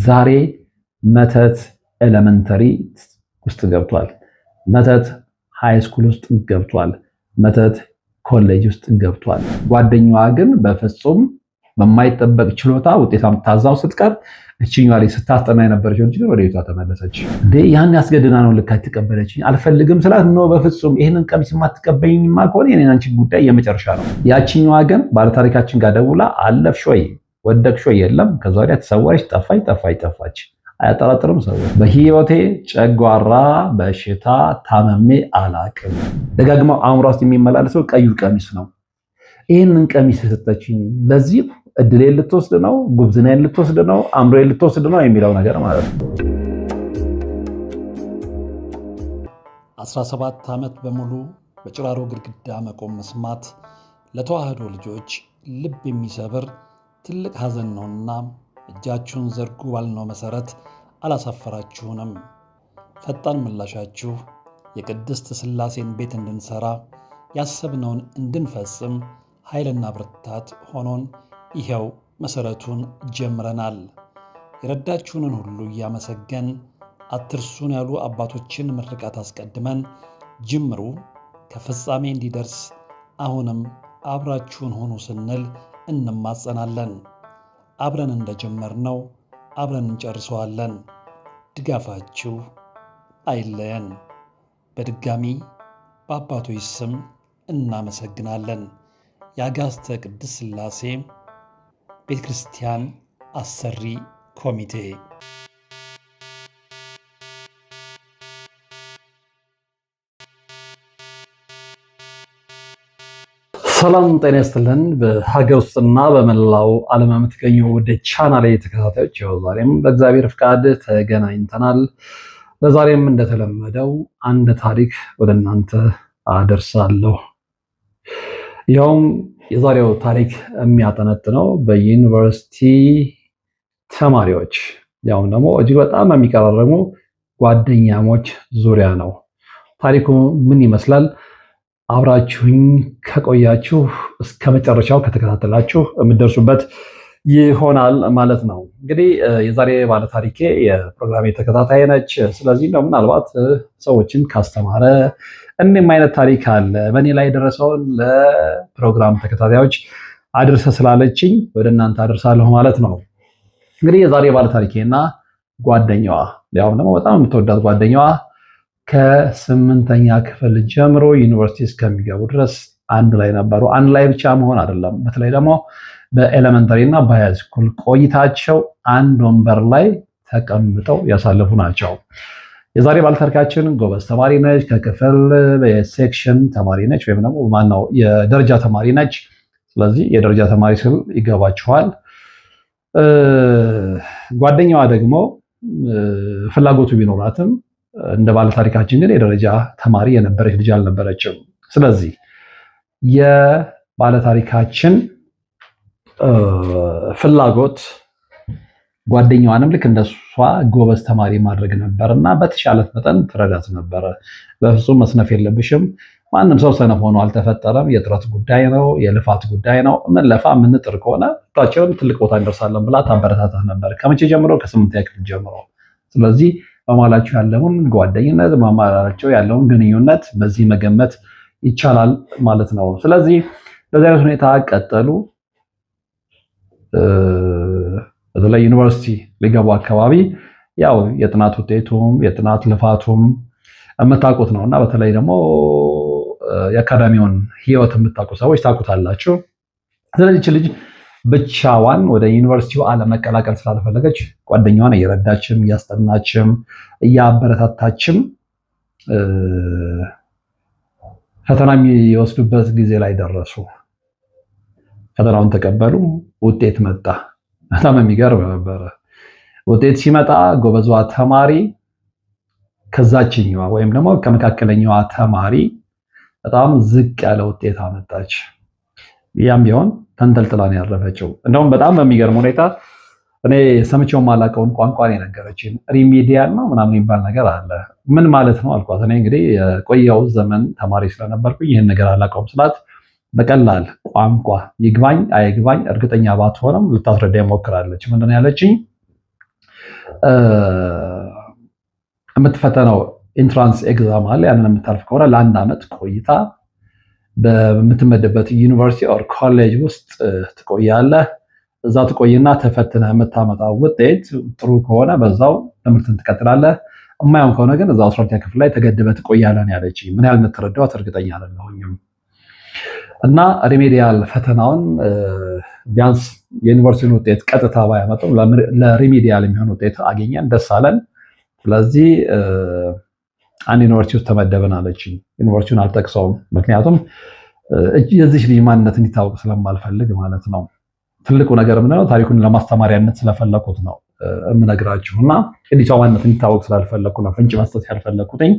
ዛሬ መተት ኤሌመንተሪ ውስጥ ገብቷል። መተት ሃይ ስኩል ውስጥ ገብቷል። መተት ኮሌጅ ውስጥ ገብቷል። ጓደኛዋ ግን በፍጹም በማይጠበቅ ችሎታ ውጤታም ታዛው ስትቀር እቺኛዋ ላይ ስታስጠና የነበረችው ልጅ ወደ ቤቷ ተመለሰች። ያን ያስገድና ነው ልክ ተቀበለች። አልፈልግም ስላት ነው በፍጹም ይሄንን ቀሚስ የማትቀበይኝማ ከሆነ የኔና አንቺ ጉዳይ የመጨረሻ ነው። ያቺኛዋ ግን ባለታሪካችን ጋር ደውላ አለፍሽ ወይ ወደቅሽ ወይ የለም ከዛ ወዲያ ተሰወረች፣ ጠፋች። አያጠራጥርም ሰው በህይወቴ ጨጓራ በሽታ ታመሜ አላቅም። ደጋግማው አእምሮ ውስጥ የሚመላለሰው ቀዩ ቀሚስ ነው። ይህንን ቀሚስ የሰጠችኝ ለዚህ እድሌን ልትወስድ ነው፣ ጉብዝናዬን ልትወስድ ነው፣ አእምሮዬን ልትወስድ ነው የሚለው ነገር ማለት ነው። 17 ዓመት በሙሉ በጭራሮ ግድግዳ መቆም መስማት ለተዋህዶ ልጆች ልብ የሚሰብር ትልቅ ሐዘን ነውና እጃችሁን ዘርጉ ባልነው መሰረት አላሳፈራችሁንም። ፈጣን ምላሻችሁ የቅድስት ሥላሴን ቤት እንድንሰራ ያሰብነውን እንድንፈጽም ኃይልና ብርታት ሆኖን ይሄው መሰረቱን ጀምረናል። የረዳችሁንን ሁሉ እያመሰገን አትርሱን ያሉ አባቶችን ምርቃት አስቀድመን ጅምሩ ከፍጻሜ እንዲደርስ አሁንም አብራችሁን ሆኑ ስንል እንማጸናለን። አብረን እንደጀመርነው አብረን እንጨርሰዋለን። ድጋፋችሁ አይለየን። በድጋሚ በአባቶች ስም እናመሰግናለን። የአጋስተ ቅድስት ሥላሴ ቤተ ክርስቲያን አሰሪ ኮሚቴ። ሰላም ጤና ይስጥልን። በሀገር ውስጥና በመላው ዓለም የምትገኙ ወደ ቻናሌ ተከታታዮች ዛሬም በእግዚአብሔር ፍቃድ ተገናኝተናል። ለዛሬም እንደተለመደው አንድ ታሪክ ወደ እናንተ አደርሳለሁ። ይኸውም የዛሬው ታሪክ የሚያጠነጥነው በዩኒቨርሲቲ ተማሪዎች ያውም ደግሞ እጅግ በጣም የሚቀራረቡ ጓደኛሞች ዙሪያ ነው። ታሪኩ ምን ይመስላል? አብራችሁኝ ከቆያችሁ እስከ መጨረሻው ከተከታተላችሁ የምትደርሱበት ይሆናል ማለት ነው። እንግዲህ የዛሬ ባለ ታሪኬ የፕሮግራሜ ተከታታይ ነች። ስለዚህ ነው ምናልባት ሰዎችን ካስተማረ እኔም አይነት ታሪክ አለ በእኔ ላይ የደረሰውን ለፕሮግራም ተከታታዮች አድርሰ ስላለችኝ ወደ እናንተ አድርሳለሁ ማለት ነው። እንግዲህ የዛሬ ባለ ታሪኬና ጓደኛዋ ያው ደግሞ በጣም የምትወዳት ጓደኛዋ ከ8ኛ ክፍል ጀምሮ ዩኒቨርሲቲ እስከሚገቡ ድረስ አንድ ላይ ነበሩ። አንድ ላይ ብቻ መሆን አይደለም፣ በተለይ ደግሞ በኤሌመንተሪ እና በሃይ ስኩል ቆይታቸው አንድ ወንበር ላይ ተቀምጠው ያሳለፉ ናቸው። የዛሬ ባለታሪካችን ጎበዝ ተማሪ ነች። ከክፍል የሴክሽን ተማሪ ነች፣ ወይም ደግሞ ማነው የደረጃ ተማሪ ነች። ስለዚህ የደረጃ ተማሪ ስል ይገባችኋል። ጓደኛዋ ደግሞ ፍላጎቱ ቢኖራትም እንደ ባለታሪካችን ግን የደረጃ ተማሪ የነበረች ልጅ አልነበረችም። ስለዚህ የባለታሪካችን ፍላጎት ጓደኛዋንም ልክ እንደሷ ጎበዝ ተማሪ ማድረግ ነበርና በተሻለት መጠን ትረዳት ነበረ። በፍጹም መስነፍ የለብሽም፣ ማንም ሰው ሰነፍ ሆኖ አልተፈጠረም፣ የጥረት ጉዳይ ነው፣ የልፋት ጉዳይ ነው። ምንለፋ ምንጥር ከሆነ ታችንም ትልቅ ቦታ እንደርሳለን ብላ ታበረታታ ነበር። ከመቼ ጀምሮ? ከ8ኛ ክፍል ጀምሮ። ስለዚህ በማላቸው ያለውን ጓደኝነት በማላቸው ያለውን ግንኙነት በዚህ መገመት ይቻላል ማለት ነው። ስለዚህ በዚህ አይነት ሁኔታ ቀጠሉ። በተለይ ዩኒቨርሲቲ ሊገቡ አካባቢ ያው የጥናት ውጤቱም የጥናት ልፋቱም የምታውቁት ነውና በተለይ ደግሞ የአካዳሚውን ህይወት የምታውቁ ሰዎች ታውቁታላችሁ። ስለዚህ ልጅ ብቻዋን ወደ ዩኒቨርሲቲው አለመቀላቀል ስላልፈለገች ጓደኛዋን እየረዳችም እያስጠናችም እያበረታታችም ፈተና የሚወስዱበት ጊዜ ላይ ደረሱ። ፈተናውን ተቀበሉ። ውጤት መጣ። በጣም የሚገርም ነበረ። ውጤት ሲመጣ ጎበዟ ተማሪ ከዛችኛዋ ወይም ደግሞ ከመካከለኛዋ ተማሪ በጣም ዝቅ ያለ ውጤት አመጣች። ያም ቢሆን ተንጠልጥላ ነው ያረፈችው። እንደውም በጣም በሚገርም ሁኔታ እኔ ሰምቼው ማላውቀውን ቋንቋ ነው የነገረችኝ። ሪሚዲያል ነው ምናምን የሚባል ነገር አለ። ምን ማለት ነው አልኳት። እኔ እንግዲህ የቆየው ዘመን ተማሪ ስለነበርኩኝ ይህን ነገር አላውቀውም ስላት በቀላል ቋንቋ ይግባኝ አይግባኝ እርግጠኛ ባትሆንም ልታስረዳ ሞክራለች። ምንድነው ያለችኝ? የምትፈተነው ኢንትራንስ ኤግዛም አለ። ያንን የምታልፍ ከሆነ ለ1 ዓመት ቆይታ በምትመደበት ዩኒቨርሲቲ ኦር ኮሌጅ ውስጥ ትቆያለህ። እዛ ትቆይና ተፈትነህ የምታመጣው ውጤት ጥሩ ከሆነ በዛው ትምህርትን ትቀጥላለህ። የማይሆን ከሆነ ግን እዛው 12ኛ ክፍል ላይ ተገድበህ ትቆያለህ ያለችኝ። ምን ያህል እንደተረዳኋት እርግጠኛ አይደለሁም። እና ሪሜዲያል ፈተናውን ቢያንስ የዩኒቨርሲቲውን ውጤት ቀጥታ ባያመጡም ለሪሜዲያል የሚሆን ውጤት አገኘን፣ ደስ አለን። ስለዚህ አንድ ዩኒቨርሲቲ ውስጥ ተመደብን አለችኝ። ዩኒቨርሲቲውን አልጠቅሰውም፣ ምክንያቱም የዚህ ልጅ ማንነት እንዲታወቅ ስለማልፈልግ ማለት ነው። ትልቁ ነገር ምንድነው ታሪኩን ለማስተማሪያነት ስለፈለኩት ነው የምነግራችሁ እና የልጅቷ ማንነት እንዲታወቅ ስላልፈለኩ ነው ፍንጭ መስጠት ያልፈለኩትኝ።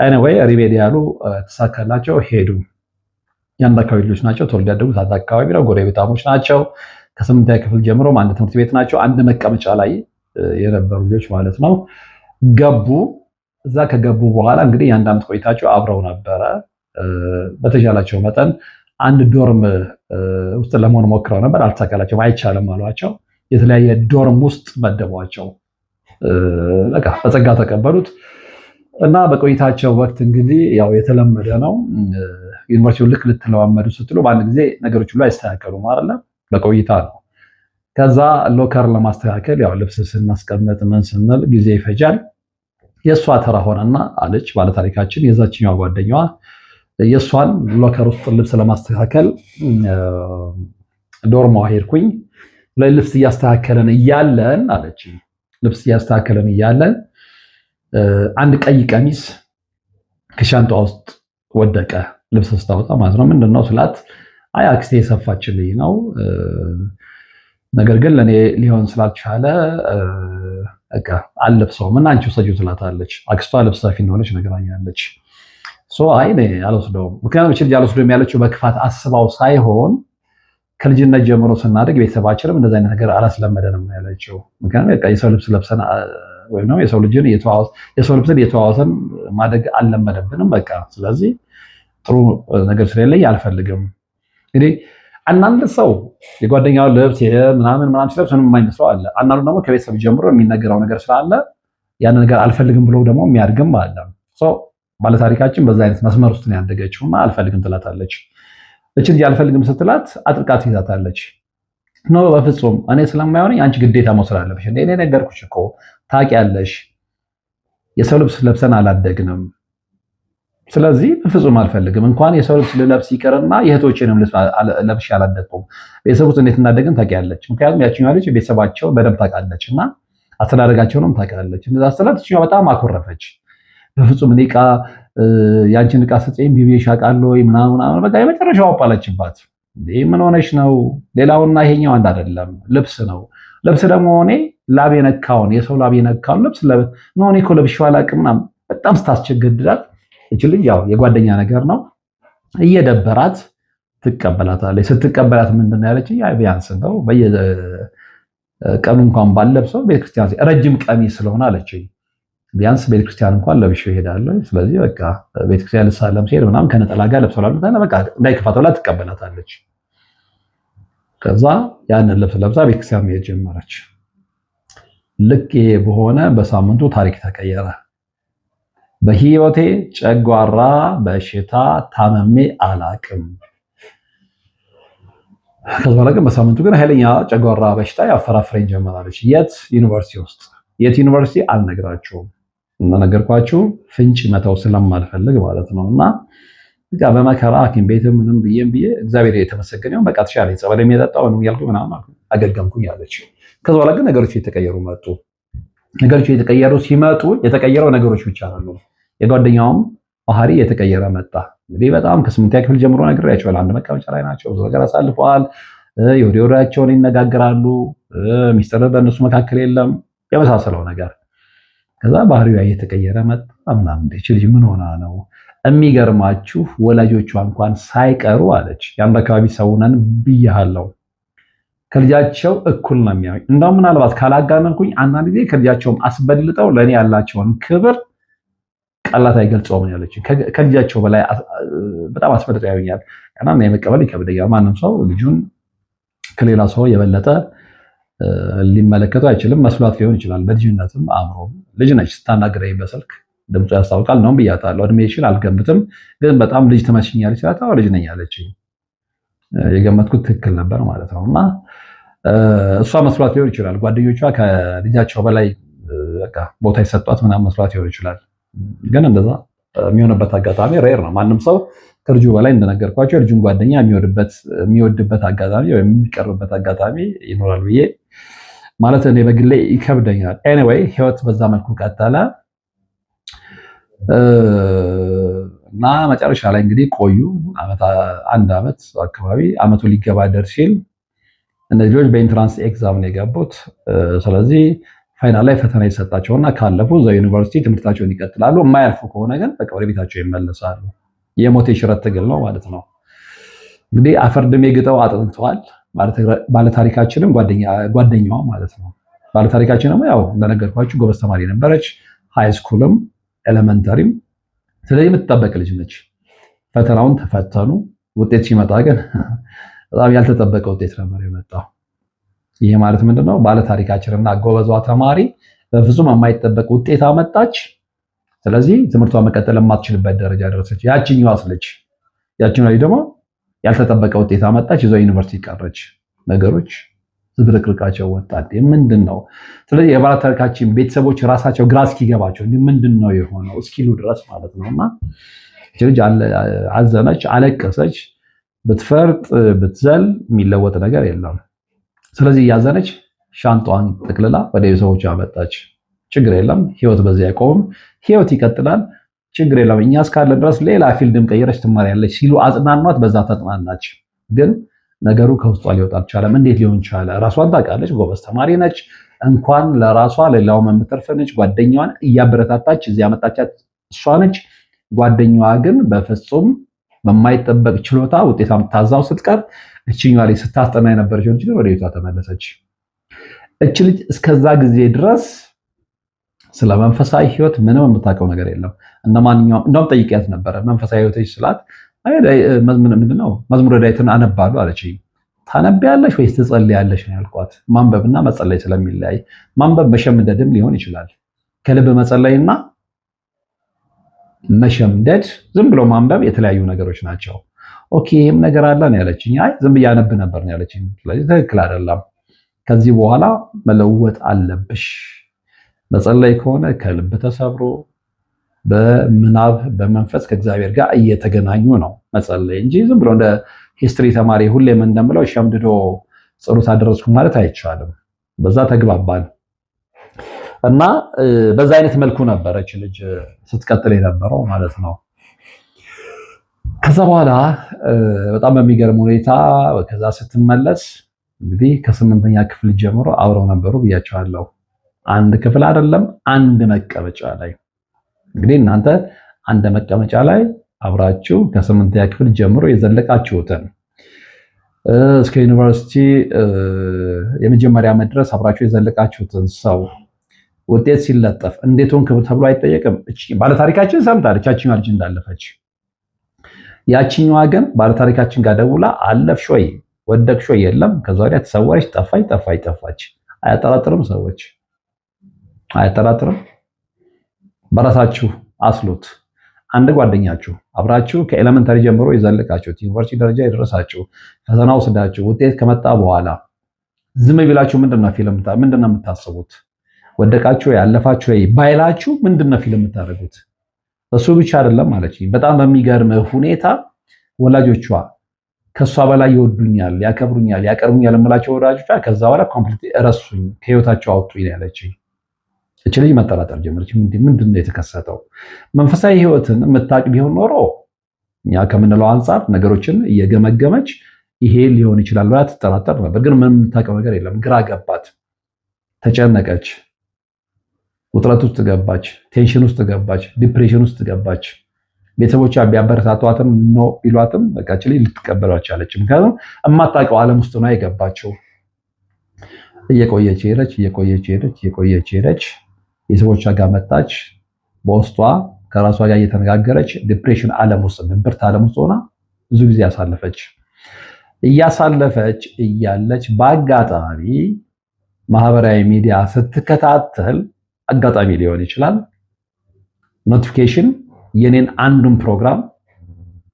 ኤኒዌይ ሪሜዲያሉ ተሳካላቸው፣ ሄዱ። የአንድ አካባቢ ልጆች ናቸው። ተወልደው ያደጉት አንድ አካባቢ ነው። ጎረቤታሞች ናቸው። ከ8ኛ ክፍል ጀምሮ አንድ ትምህርት ቤት ናቸው። አንድ መቀመጫ ላይ የነበሩ ልጆች ማለት ነው። ገቡ። እዛ ከገቡ በኋላ እንግዲህ የአንድ ዓመት ቆይታቸው አብረው ነበረ። በተቻላቸው መጠን አንድ ዶርም ውስጥ ለመሆን ሞክረው ነበር፣ አልተሳካላቸውም። አይቻልም አሏቸው። የተለያየ ዶርም ውስጥ መደቧቸው። በቃ በጸጋ ተቀበሉት እና በቆይታቸው ወቅት እንግዲህ ያው የተለመደ ነው። ዩኒቨርሲቲውን ልክ ልትለማመዱ ስትሉ በአንድ ጊዜ ነገሮች ሁሉ አይስተካከሉም አይደለ? በቆይታ ነው። ከዛ ሎከር ለማስተካከል ያው ልብስ ስናስቀምጥ ምን ስንል ጊዜ ይፈጃል። የእሷ ተራ ሆነና አለች ባለታሪካችን፣ የዛችኛዋ ጓደኛዋ የእሷን ሎከር ውስጥ ልብስ ለማስተካከል ዶርሟ ሄድኩኝ። ልብስ እያስተካከለን እያለን አለች፣ ልብስ እያስተካከለን እያለን አንድ ቀይ ቀሚስ ከሻንጣ ውስጥ ወደቀ። ልብስ ስታወጣ ማለት ነው። ምንድነው ስላት፣ አይ አክስቴ የሰፋችልኝ ነው፣ ነገር ግን ለኔ ሊሆን ስላልቻለ በቃ አልለብሰውም እና አንቺ ወሰጂው ትላታለች። አክስቷ ልብስ ሰፊ እንደሆነች ነግራኛለች። አይ እኔ አልወስደውም። ምክንያቱም እቺ ልጅ አልወስደውም ያለችው በክፋት አስባው ሳይሆን ከልጅነት ጀምሮ ስናደግ ቤተሰባችንም እንደዛ አይነት ነገር አላስለመደንም ነው ያለችው። ምክንያቱም በቃ የሰው ልብስ ለብሰን ወይም ነው የሰው ልብስን እየተዋወሰን ማደግ አልለመደብንም። በቃ ስለዚህ ጥሩ ነገር ስለሌለኝ አልፈልግም። እንግዲህ አንዳንድ ሰው የጓደኛው ልብስ ምናምን ሲለብስ ምንም የማይመስለው አለ። አንዳንዱ ደግሞ ከቤተሰብ ጀምሮ የሚነገረው ነገር ስላለ ያን ነገር አልፈልግም ብሎ ደግሞ የሚያድግም አለ። ባለታሪካችን በዛ አይነት መስመር ውስጥ ነው ያደገችውና አልፈልግም ትላታለች። እቺ ልጅ አልፈልግም ስትላት አጥብቃ ትይዛታለች። ኖ በፍጹም እኔ ስለማይሆነኝ አንቺ ግዴታ መውሰድ አለብሽ። እኔ ነገርኩሽ እኮ ታውቂያለሽ፣ የሰው ልብስ ለብሰን አላደግንም። ስለዚህ በፍጹም አልፈልግም። እንኳን የሰው ልብስ ልለብስ ይቀርና የእህቶቼንም ልብስ ለብሼ አላደግኩም። ቤተሰብ ውስጥ እንዴት እንዳደግን ታውቂያለሽ። ምክንያቱም ያቺኛዋ ልጅ ቤተሰባቸው በደንብ ታውቃለች እና አስተዳደጋቸውንም ታውቃለች። እንደዛ ስትላት እቺኛዋ በጣም አኮረፈች። በፍጹም እኔ ያንቺን ዕቃ ስጠኝ ቢቢሽ አውቃለሁ ወይ ምናምን በቃ የመጨረሻው አፓለችባት። ምን ሆነሽ ነው? ሌላውና ይሄኛው አንድ አይደለም፣ ልብስ ነው። ልብስ ደግሞ እኔ ላብ የነካውን የሰው ላብ የነካውን ልብስ ነው እኔ እኮ ለብሼው አላውቅም ምናምን በጣም ስታስቸግድላት፣ እቺ ልጅ ያው የጓደኛ ነገር ነው እየደበራት ትቀበላታለች። ስትቀበላት ምንድን ነው ያለችኝ? ቢያንስ ነው በየቀኑ እንኳን ባለብሰው ቤተክርስቲያን ረጅም ቀሚስ ስለሆነ አለችኝ። ቢያንስ ቤተክርስቲያን እንኳን ለብሼው እሄዳለሁ። ስለዚህ በቃ ቤተክርስቲያን ልሳለም ሲሄድ ምናምን ከነጠላ ጋር ለብሰዋለሁ እና በቃ እንዳይከፋት ብላ ትቀበላታለች። ከዛ ያንን ልብስ ለብሳ ቤተክርስቲያን መሄድ ጀመረች። ልክ ይሄ በሆነ በሳምንቱ ታሪክ ተቀየረ። በህይወቴ ጨጓራ በሽታ ታመሜ አላቅም። ከዛ በኋላ ግን በሳምንቱ ግን ኃይለኛ ጨጓራ በሽታ ያፈራፍረኝ ጀመራለች። የት ዩኒቨርሲቲ ውስጥ። የት ዩኒቨርሲቲ አልነግራችሁም፣ ነገርኳችሁ ፍንጭ መተው ስለማልፈልግ ማለት ነው። እና በቃ በመከራ ሐኪም ቤት ምንም ብዬ እግዚአብሔር የተመሰገነው በቃ ተሻለኝ፣ ጸበል የሚጠጣው ምንም ያልኩ ምናምን አገገምኩኝ አለች። ከዛ በኋላ ግን ነገሮች እየተቀየሩ መጡ። ነገሮች እየተቀየሩ ሲመጡ የተቀየረው ነገሮች ብቻ አይደሉም፣ የጓደኛውም ባህሪ የተቀየረ መጣ። እንግዲህ በጣም ከ8ኛ ክፍል ጀምሮ ነግሬያቸዋለሁ። አንድ መቀመጫ ላይ ናቸው፣ ብዙ ነገር አሳልፈዋል። የወዲያቸውን ይነጋገራሉ፣ ሚስጥር በእነሱ መካከል የለም፣ የመሳሰለው ነገር። ከዛ ባህሪዋ እየተቀየረ መጣ ምናምን። እንዴ ልጅ ምን ሆና ነው? የሚገርማችሁ ወላጆቿ እንኳን ሳይቀሩ አለች የአንድ አካባቢ ሰው ነን ብያለሁ፣ ከልጃቸው እኩል ነው የሚያዩኝ። እንደውም ምናልባት ካላጋነንኩኝ አንዳንድ ጊዜ ከልጃቸውም አስበልጠው ለእኔ ያላቸውን ክብር ቃላት አይገልጸውም ያለች። ከልጃቸው በላይ በጣም አስበልጠው ያዩኛል እና የመቀበል ይከብደኛል። ማንም ሰው ልጁን ከሌላ ሰው የበለጠ ሊመለከቱ አይችልም። መስሏት ሊሆን ይችላል። በልጅነትም አእምሮ ልጅ ነች። ስታናግረኝ በስልክ ድምፁ ያስታውቃል ነው ብያታለሁ። እድሜ ይችል አልገምትም፣ ግን በጣም ልጅ ትመስኛለች ስላት ልጅ ነኝ አለችኝ። የገመትኩት ትክክል ነበር ማለት ነው። እና እሷ መስሏት ሊሆን ይችላል። ጓደኞቿ ከልጃቸው በላይ በቃ ቦታ ይሰጧት ምናምን መስሏት ሊሆን ይችላል። ግን እንደዛ የሚሆንበት አጋጣሚ ሬር ነው። ማንም ሰው ከልጁ በላይ እንደነገርኳቸው የልጁን ጓደኛ የሚወድበት አጋጣሚ ወይም የሚቀርብበት አጋጣሚ ይኖራል ብዬ ማለት እኔ በግሌ ይከብደኛል። ኤኒዌይ ህይወት በዛ መልኩ ቀጠለ እና መጨረሻ ላይ እንግዲህ ቆዩ አንድ ዓመት አካባቢ ዓመቱ ሊገባደድ ሲል እነዚህ ልጆች በኢንትራንስ ኤግዛም ነው የገቡት። ስለዚህ ፋይናል ላይ ፈተና ይሰጣቸውና ካለፉ እዛ ዩኒቨርሲቲ ትምህርታቸውን ይቀጥላሉ። የማያልፉ ከሆነ ግን በቃ ወደ ቤታቸው ይመለሳሉ። የሞት የሽረት ትግል ነው ማለት ነው። እንግዲህ አፈር ድሜ ግጠው አጥንተዋል። ባለታሪካችንም ጓደኛዋ ማለት ነው። ባለታሪካችን ደግሞ ያው እንደነገርኳችሁ ጎበዝ ተማሪ ነበረች፣ ሃይ ስኩልም ኤሌመንተሪም። ስለዚህ የምትጠበቅ ልጅ ነች። ፈተናውን ተፈተኑ። ውጤት ሲመጣ ግን በጣም ያልተጠበቀ ውጤት ነበር የመጣው። ይሄ ማለት ምንድነው? ባለታሪካችንና ጎበዟ ተማሪ በፍጹም የማይጠበቅ ውጤት አመጣች። ስለዚህ ትምህርቷን መቀጠል የማትችልበት ደረጃ ደረሰች። ያቺኛዋስ ልጅ ደግሞ ያልተጠበቀ ውጤት አመጣች፣ እዛው ዩኒቨርሲቲ ቀረች። ነገሮች ዝብርቅርቃቸው ወጣ። ምንድን ነው? ስለዚህ የባለታሪካችን ቤተሰቦች ራሳቸው ግራ እስኪገባቸው ምንድን ነው የሆነው እስኪሉ ድረስ ማለት ነውና ልጅ አዘነች፣ አለቀሰች። ብትፈርጥ ብትዘል የሚለወጥ ነገር የለም። ስለዚህ እያዘነች ሻንጧን ጠቅልላ ወደ ቤተሰቦቿ አመጣች። ችግር የለም፣ ህይወት በዚህ አይቆምም፣ ህይወት ይቀጥላል። ችግር የለም፣ እኛ እስካለ ድረስ ሌላ ፊልድም ቀይረች ትማሪያለች ሲሉ አጽናኗት። በዛ ተጽናናች። ግን ነገሩ ከውስጧ ሊወጣ አልቻለም። እንዴት ሊሆን ቻለ? ራሷን ታውቃለች፣ ጎበዝ ተማሪ ነች። እንኳን ለራሷ ሌላውም የምትርፍ ነች። ጓደኛዋን እያበረታታች እዚህ ያመጣቻት እሷ ነች። ጓደኛዋ ግን በፍጹም በማይጠበቅ ችሎታ ውጤት አምጥታዛው ስትቀር እችኛዋ ላይ ስታስጠና የነበረችው ልጅ ወደ ቤቷ ተመለሰች። እች ልጅ እስከዛ ጊዜ ድረስ ስለ መንፈሳዊ ህይወት ምንም የምታውቀው ነገር የለም። እንደማንኛውም እንደውም ጠይቂያት ነበረ መንፈሳዊ ህይወትሽ ስላት ምንድነው መዝሙረ ዳዊትን አነባሉ አለች። ታነቢያለሽ ወይስ ትጸልያለሽ ነው ያልኳት። ማንበብና መጸለይ ስለሚለያይ ማንበብ መሸምደድም ሊሆን ይችላል። ከልብ መጸለይና መሸምደድ ዝም ብሎ ማንበብ የተለያዩ ነገሮች ናቸው። ኦኬ ይሄም ነገር አለ ነው ያለችኝ። አይ ዝም ብዬ አነብ ነበር ነው ያለችኝ። ስለዚህ ትክክል አይደለም። ከዚህ በኋላ መለወጥ አለብሽ። መጸለይ ከሆነ ከልብ ተሰብሮ በምናብ በመንፈስ ከእግዚአብሔር ጋር እየተገናኙ ነው መጸለይ እንጂ ዝም ብሎ እንደ ሂስትሪ ተማሪ ሁሌም እንደምለው ሸምድዶ ጸሎት አደረስኩ ማለት አይቻልም። በዛ ተግባባን እና በዛ አይነት መልኩ ነበረች ልጅ ስትቀጥል የነበረው ማለት ነው። ከዛ በኋላ በጣም በሚገርም ሁኔታ ከዛ ስትመለስ እንግዲህ ከ8ኛ ክፍል ጀምሮ አብረው ነበሩ ብያቸዋለሁ። አንድ ክፍል አይደለም፣ አንድ መቀመጫ ላይ እንግዲህ እናንተ አንድ መቀመጫ ላይ አብራችሁ ከ8ኛ ክፍል ጀምሮ የዘለቃችሁትን እስከ ዩኒቨርሲቲ የመጀመሪያ መድረስ አብራችሁ የዘለቃችሁትን ሰው ውጤት ሲለጠፍ እንዴት ሆንክ ተብሎ አይጠየቅም። ባለታሪካችን ሰምታለች ያቺኛዋ ልጅ እንዳለፈች። ያቺኛዋ ግን ባለታሪካችን ጋር ደውላ አለፍሽ ወይ ወደቅሽ ወይ የለም። ከዛ ወዲያ ተሰወረች፣ ጠፋች። አያጠራጥርም? ሰዎች አያጠራጥርም? በራሳችሁ አስሉት። አንድ ጓደኛችሁ አብራችሁ ከኤሌመንተሪ ጀምሮ የዘለቃችሁት ዩኒቨርሲቲ ደረጃ የደረሳችሁ ፈተና ወስዳችሁ ውጤት ከመጣ በኋላ ዝም ቢላችሁ ምንድነው የምታስቡት? ወደቃችሁ ያለፋችሁ ባይላችሁ ምንድነው ፊልም የምታደርጉት? እሱ ብቻ አይደለም አለችኝ። በጣም በሚገርም ሁኔታ ወላጆቿ ከሷ በላይ ይወዱኛል፣ ያከብሩኛል፣ ያቀርቡኛል የምላቸው ወላጆቿ ከዛ በኋላ ኮምፕሊት እረሱኝ፣ ከህይወታቸው አውጡኝ ያለችኝ። እቺ ልጅ መጠራጠር ጀመረች። ምንድነው የተከሰተው? መንፈሳዊ ህይወትን የምታውቅ ቢሆን ኖሮ እኛ ከምንለው አንጻር ነገሮችን እየገመገመች ይሄ ሊሆን ይችላል ብላ ትጠራጠር ነበር። ግን ምንም የምታውቀው ነገር የለም። ግራ ገባት፣ ተጨነቀች፣ ውጥረት ውስጥ ገባች፣ ቴንሽን ውስጥ ገባች፣ ዲፕሬሽን ውስጥ ገባች። ቤተሰቦቿ ቢያበረታቷትም ኖ ቢሏትም በቃ እቺ ልጅ ልትቀበለው አልቻለችም። ምክንያቱም የማታውቀው ዓለም ውስጥ ነው የገባችው። እየቆየች ሄደች። ቤተሰቦቿ ጋር መጣች። በውስጧ ከራሷ ጋር እየተነጋገረች ዲፕሬሽን ዓለም ውስጥ ድብርት ዓለም ውስጥ ሆና ብዙ ጊዜ እያሳለፈች እያለች በአጋጣሚ ማህበራዊ ሚዲያ ስትከታተል አጋጣሚ ሊሆን ይችላል ኖቲፊኬሽን የኔን አንዱን ፕሮግራም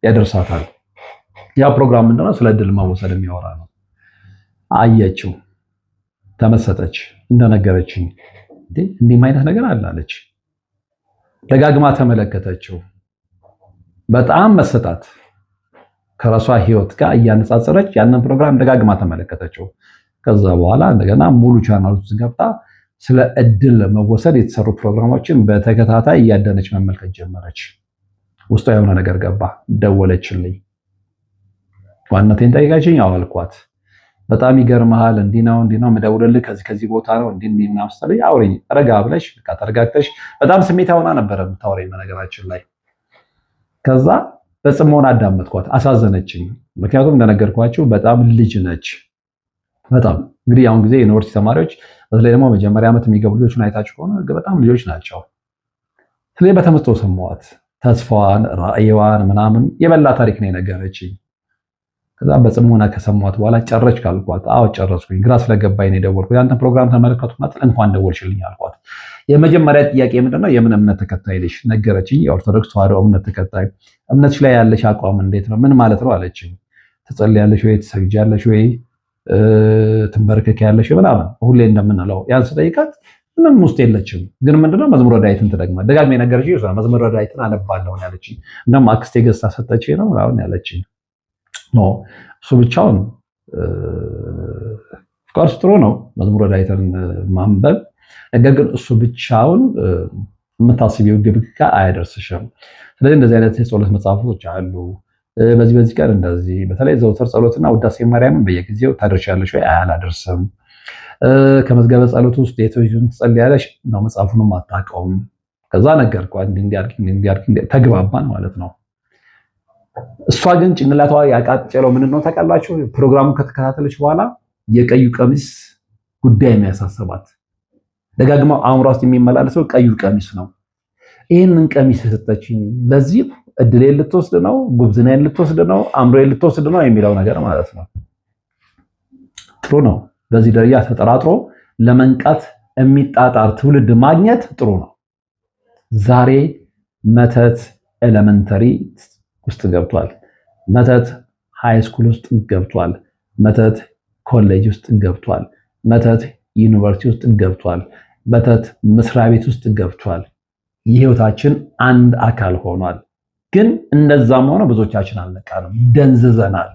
ያደርሳታል። ያ ፕሮግራም ምንድነው? ስለ እድል መወሰድ የሚያወራ ነው። አየችው፣ ተመሰጠች፣ እንደነገረችኝ እንዲህ አይነት ነገር አለ አለች። ደጋግማ ተመለከተችው፣ በጣም መሰጣት። ከራሷ ህይወት ጋር እያነጻጸረች ያንን ፕሮግራም ደጋግማ ተመለከተችው። ከዛ በኋላ እንደገና ሙሉ ቻናል ውስጥ ገብታ ስለ እድል መወሰድ የተሰሩ ፕሮግራሞችን በተከታታይ እያደነች መመልከት ጀመረች። ውስጧ የሆነ ነገር ገባ። ደወለችልኝ። ዋናቴን ጠይቃችኝ አዋልኳት። በጣም ይገርምሃል፣ እንዲህ ነው የምደውልልህ ከዚህ ቦታ ነው እንዲህ ምናምን ስትለኝ አውሪኝ፣ ረጋ ብለሽ በቃ ተረጋግተሽ። በጣም ስሜታዊ ሆና ነበረ የምታወራኝ በነገራችን ላይ። ከዛ በጽሞና አዳመጥኳት። አሳዘነችኝ። ምክንያቱም እንደነገርኳችሁ በጣም ልጅ ነች። በጣም እንግዲህ አሁን ጊዜ ዩኒቨርሲቲ ተማሪዎች በተለይ ደግሞ መጀመሪያ ዓመት የሚገቡ ልጆችን አይታችሁ ከሆነ በጣም ልጆች ናቸው። ስለዚህ በተመስጦ ሰማዋት። ተስፋዋን፣ ራዕይዋን ምናምን የበላ ታሪክ ነው የነገረችኝ። ከዛ በጽሞና ከሰማዋት በኋላ ጨረች ካልኳት፣ አዎ ጨረስኩኝ፣ ግራ ስለገባኝ ነው የደወልኩት። ያንተን ፕሮግራም ተመለከቱ ማለት እንኳን ደወልሽልኝ አልኳት። የመጀመሪያ ጥያቄ ምንድነው? የምን እምነት ተከታይ ነሽ? ነገረችኝ። የኦርቶዶክስ ተዋሕዶ እምነት ተከታይ። እምነትሽ ላይ ያለሽ አቋም እንዴት ነው? ምን ማለት ነው አለችኝ። ትጸልያለሽ ወይ? ትሰግጃለሽ ወይ? ትንበረከኪያለሽ ምናምን ሁሌ እንደምንለው ያን ስጠይቃት ምንም ውስጥ የለችም። ግን ምንድነው መዝሙረ ዳዊትን ትደግማለች። ደጋግማ የነገረችኝ ይሆናል። መዝሙረ ዳዊትን አነባለሁ ያለችኝ እንደውም አክስቴ ገዝታ ሰጠችኝ ነው ምናምን ያለችኝ። ኖ እሱ ብቻውን ኦፍኮርስ ጥሩ ነው መዝሙረ ዳዊትን ማንበብ። ነገር ግን እሱ ብቻውን የምታስቢው ግብ ጋር አያደርስሽም። ስለዚህ እንደዚህ አይነት የጸሎት መጽሐፎች አሉ። በዚህ ቀን እንደዚህ በተለይ ዘውትር ጸሎትና ውዳሴ ማርያምን በየጊዜው ታደርሻለሽ ወይ? አላደርስም። ከመዝገበ ጸሎት ውስጥ የትኛውን ትጸልያለሽ ነው? መጽሐፉንም አታውቀውም። ከዛ ነገርኳት፣ እንዲያርግ ተግባባን ማለት ነው። እሷ ግን ጭንቅላቷ ያቃጨለው ምን ነው ታውቃላችሁ? ፕሮግራሙን ከተከታተለች በኋላ የቀዩ ቀሚስ ጉዳይ ነው ያሳሰባት። ደጋግማ አእምሯ ውስጥ የሚመላለሰው ቀዩ ቀሚስ ነው። ይህንን ቀሚስ የሰጠችኝ ለዚህ እድሌን ልትወስድ ነው፣ ጉብዝናዬን ልትወስድ ነው፣ አእምሮዬን ልትወስድ ነው የሚለው ነገር ማለት ነው። ጥሩ ነው። በዚህ ደረጃ ተጠራጥሮ ለመንቃት የሚጣጣር ትውልድ ማግኘት ጥሩ ነው። ዛሬ መተት ኤሌመንተሪ ውስጥ ገብቷል። መተት ሃይ ስኩል ውስጥ ገብቷል። መተት ኮሌጅ ውስጥ ገብቷል። መተት ዩኒቨርሲቲ ውስጥ ገብቷል። መተት መስሪያ ቤት ውስጥ ገብቷል። የህይወታችን አንድ አካል ሆኗል። ግን እንደዛም ሆነ ብዙዎቻችን አልነቃንም፣ ደንዝዘናል።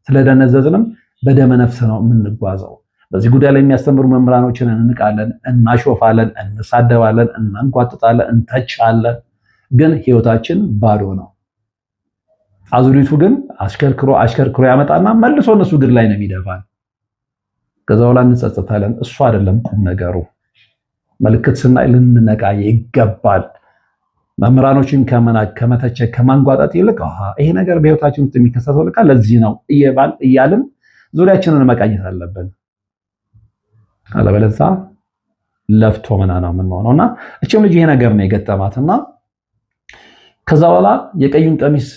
ስለደነዘዝንም በደመ ነፍስ ነው የምንጓዘው። በዚህ ጉዳይ ላይ የሚያስተምሩ መምህራኖችን እንንቃለን፣ እናሾፋለን፣ እንሳደባለን፣ እናንጓጥጣለን፣ እንተቻለን። ግን ህይወታችን ባዶ ነው። አዙሪቱ ግን አሽከርክሮ ያመጣና መልሶ እነሱ እግር ላይ ነው የሚደፋን። ከዛ በኋላ እንጸጸታለን። እሱ አይደለም ቁም ነገሩ። ምልክት ስናይ ልንነቃ ይገባል። መምህራኖችን ከመተቸት ከማንጓጣት ይልቅ ይሄ ነገር በህይወታችን ውስጥ የሚከሰተው ልካ ለዚህ ነው እያልን ዙሪያችንን መቃኘት አለብን። አለበለዚያ ለፍቶ መና ነው የምንሆነው። እና እችም ልጅ ይሄ ነገር ነው የገጠማትና ከዛ በኋላ የቀዩን ቀሚስ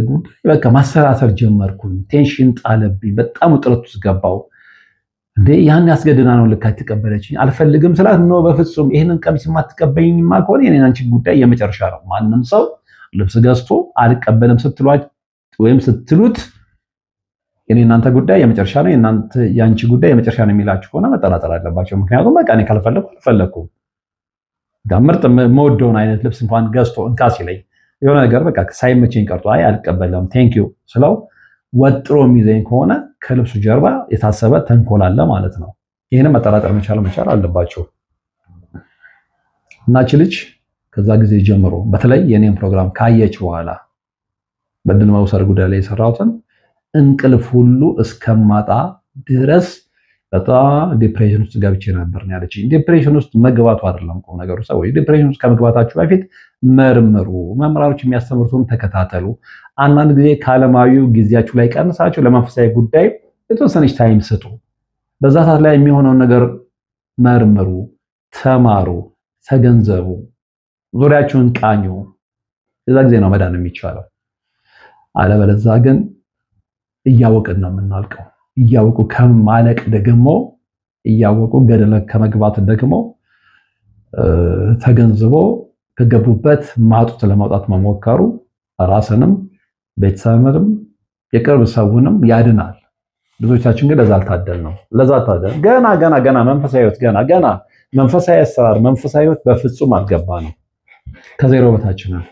ጉዳይ በቃ ማሰላሰል ጀመርኩኝ። ቴንሽን ጣለብኝ። በጣም ውጥረት ውስጥ ገባው። እንዴ ያን ያስገድና ነው ልክ አትቀበለችኝ። አልፈልግም ስላት ነው በፍጹም ይሄንን ቀሚስ የማትቀበይኝማ ከሆነ የኔን አንቺ ጉዳይ የመጨረሻ ነው። ማንም ሰው ልብስ ገዝቶ አልቀበልም ስትሏት ወይም ስትሉት የኔ እናንተ ጉዳይ የመጨረሻ ነው፣ የአንቺ ጉዳይ የመጨረሻ ነው የሚላችሁ ከሆነ መጠራጠር አለባቸው። ምክንያቱም በቃ እኔ ካልፈለኩ አልፈለኩም። ምርጥ የምወደውን አይነት ልብስ እንኳን ገዝቶ እንካ ሲለኝ የሆነ ነገር በቃ ሳይመቸኝ ቀርቶ አይ አልቀበለም ቴንኪው ስለው ወጥሮ የሚዘኝ ከሆነ ከልብሱ ጀርባ የታሰበ ተንኮል አለ ማለት ነው። ይህንን መጠራጠር መቻል አለባቸው። እናች ልጅ ከዛ ጊዜ ጀምሮ በተለይ የኔን ፕሮግራም ካየች በኋላ በእድል መውሰድ ጉዳይ ላይ የሰራሁትን እንቅልፍ ሁሉ እስከማጣ ድረስ በጣም ዲፕሬሽን ውስጥ ገብቼ ነበር ነው ያለችኝ። ዲፕሬሽን ውስጥ መግባቱ አይደለም ቁም ነገሩ። ሰዎች ዲፕሬሽን ውስጥ ከመግባታችሁ በፊት መርምሩ፣ መምህራኖች የሚያስተምሩትን ተከታተሉ። አንዳንድ ጊዜ ከዓለማዊው ጊዜያችሁ ላይ ቀንሳችሁ ለመንፈሳዊ ጉዳይ የተወሰነች ታይም ስጡ። በዛ ሰዓት ላይ የሚሆነውን ነገር መርምሩ፣ ተማሩ፣ ተገንዘቡ፣ ዙሪያችሁን ቃኙ። የዛ ጊዜ ነው መዳን የሚቻለው። አለበለዚያ ግን እያወቅን ነው የምናልቀው። እያወቁ ከማለቅ ደግሞ እያወቁ ገደል ከመግባት ደግሞ ተገንዝቦ ከገቡበት ማጡት ለማውጣት መሞከሩ ራስንም ቤተሰብንም የቅርብ ሰውንም ያድናል። ብዙዎቻችን ግን ለዛ አልታደልንም። ገና መንፈሳዊ ህይወት ገና መንፈሳዊ አሰራር መንፈሳዊ ህይወት በፍጹም አልገባ ነው። ከዜሮ በታች ነው።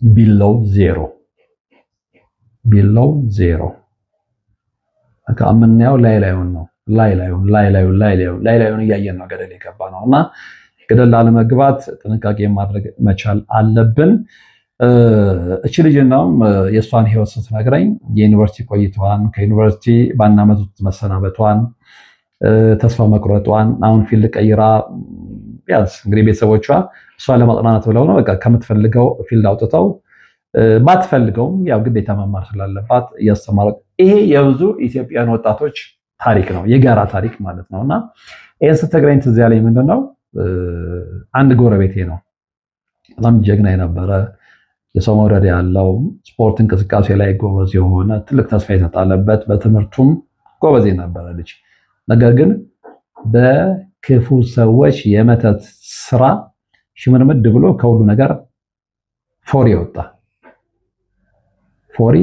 ቢሎው ዜሮ በቃ የምናየው ላዩን ነው። ላዩን እያየን ነው ገደል የገባ ነው እና ገደል ላለመግባት ጥንቃቄ ማድረግ መቻል አለብን። እቺ ልጅ ነው የእሷን ህይወት ስትነግረኝ የዩኒቨርሲቲ ቆይታዋን ከዩኒቨርሲቲ በአንድ ዓመት ውስጥ መሰናበቷን ተስፋ መቁረጧን አሁን ፊልድ ቀይራ ቢያንስ እንግዲህ ቤተሰቦቿ እሷን ለማጥናናት ብለው ነው በቃ ከምትፈልገው ፊልድ አውጥተው ባትፈልገውም ያው ግዴታ መማር ስላለባት እያስተማረ ይሄ የብዙ ኢትዮጵያውያን ወጣቶች ታሪክ ነው፣ የጋራ ታሪክ ማለት ነውና ይሄን ስትነግረኝ ትዝ ያለኝ ምንድነው አንድ ጎረቤቴ ነው በጣም ጀግና የነበረ የሰው መውደድ ያለው ስፖርት እንቅስቃሴ ላይ ጎበዝ የሆነ ትልቅ ተስፋ የተጣለበት በትምህርቱም ጎበዝ የነበረ ልጅ ነገር ግን በክፉ ሰዎች የመተት ስራ ሽምርምድ ብሎ ከሁሉ ነገር ፎሪ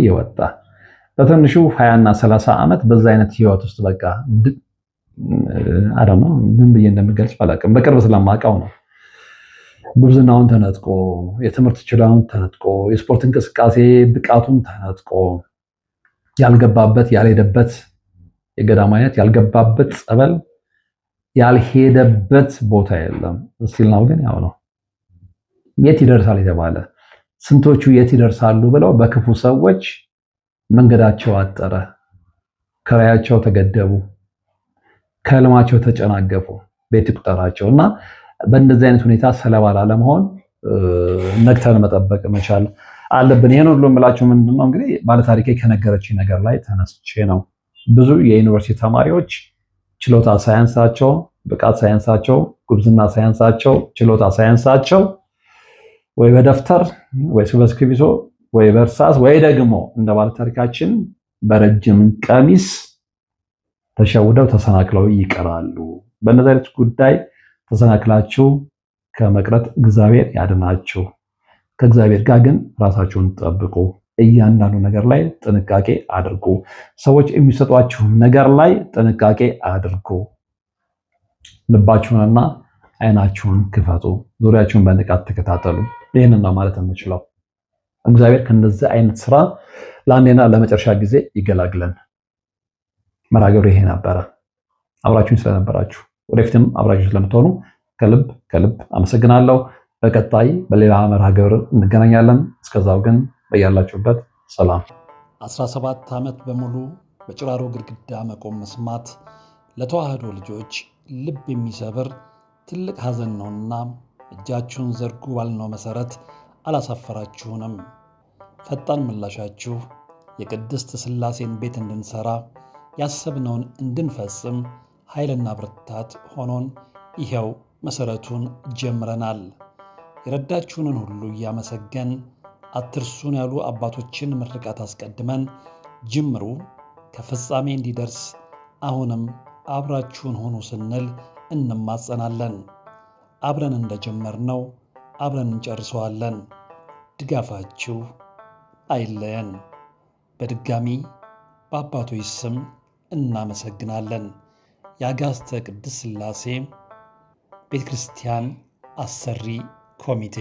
የወጣ በትንሹ 20 እና 30 ዓመት በዛ አይነት ህይወት ውስጥ በቃ አዳማ ምን ብዬ እንደምገልጽ ባላውቅም በቅርብ ስለማውቀው ነው። ጉብዝናውን ተነጥቆ የትምህርት ችሎታውን ተነጥቆ የስፖርት እንቅስቃሴ ብቃቱን ተነጥቆ ያልገባበት ያልሄደበት የገዳም አይነት ያልገባበት ጸበል ያልሄደበት ቦታ የለም። እስቲል ነው ግን ያው ነው። የት ይደርሳል የተባለ ስንቶቹ የት ይደርሳሉ ብለው በክፉ ሰዎች መንገዳቸው አጠረ፣ ከራያቸው ተገደቡ፣ ከህልማቸው ተጨናገፉ። ቤት ይቁጠራቸው እና በእንደዚህ አይነት ሁኔታ ሰለባ ላለመሆን ነቅተን መጠበቅ መቻል አለብን። ይሄን ሁሉ የምላችሁ ምንድነው እንግዲህ ባለታሪኬ ከነገረችኝ ነገር ላይ ተነስቼ ነው። ብዙ የዩኒቨርሲቲ ተማሪዎች ችሎታ ሳያንሳቸው፣ ብቃት ሳያንሳቸው፣ ጉብዝና ሳያንሳቸው፣ ችሎታ ሳያንሳቸው ወይ በደፍተር ወይ በእስክሪብቶ ወይ በእርሳስ ወይ ደግሞ እንደ ባለታሪካችን በረጅም ቀሚስ ተሸውደው ተሰናክለው ይቀራሉ። በእነዚህ አይነት ጉዳይ ተሰናክላችሁ ከመቅረት እግዚአብሔር ያድናችሁ። ከእግዚአብሔር ጋር ግን ራሳችሁን ጠብቁ። እያንዳንዱ ነገር ላይ ጥንቃቄ አድርጉ። ሰዎች የሚሰጧችሁ ነገር ላይ ጥንቃቄ አድርጉ። ልባችሁንና አይናችሁን ክፈቱ። ዙሪያችሁን በንቃት ተከታተሉ። ይህንን ነው ማለት የምችለው። እግዚአብሔር ከእንደዚህ አይነት ስራ ለአንዴና ለመጨረሻ ጊዜ ይገላግለን። መርሃ ግብሩ ይሄ ነበረ። አብራችሁን ስለነበራችሁ ወደፊትም አብራችሁ ስለምትሆኑ ከልብ አመሰግናለሁ። በቀጣይ በሌላ መርሃ ግብር እንገናኛለን። እስከዛው ግን በያላችሁበት ሰላም። 17 ዓመት በሙሉ በጭራሮ ግድግዳ መቆም መስማት ለተዋህዶ ልጆች ልብ የሚሰብር ትልቅ ሐዘን ነውና እጃችሁን ዘርጉ ባልነው መሰረት አላሳፈራችሁንም። ፈጣን ምላሻችሁ የቅድስት ሥላሴን ቤት እንድንሰራ ያሰብነውን እንድንፈጽም ኃይልና ብርታት ሆኖን ይሄው መሰረቱን ጀምረናል። የረዳችሁንን ሁሉ እያመሰገን አትርሱን ያሉ አባቶችን ምርቃት አስቀድመን ጅምሩ ከፍጻሜ እንዲደርስ አሁንም አብራችሁን ሆኑ ስንል እንማጸናለን። አብረን እንደጀመርነው አብረን እንጨርሰዋለን። ድጋፋችሁ አይለየን። በድጋሚ በአባቶች ስም እናመሰግናለን። የአጋስተ ቅድስት ሥላሴ ቤተ ክርስቲያን አሰሪ ኮሚቴ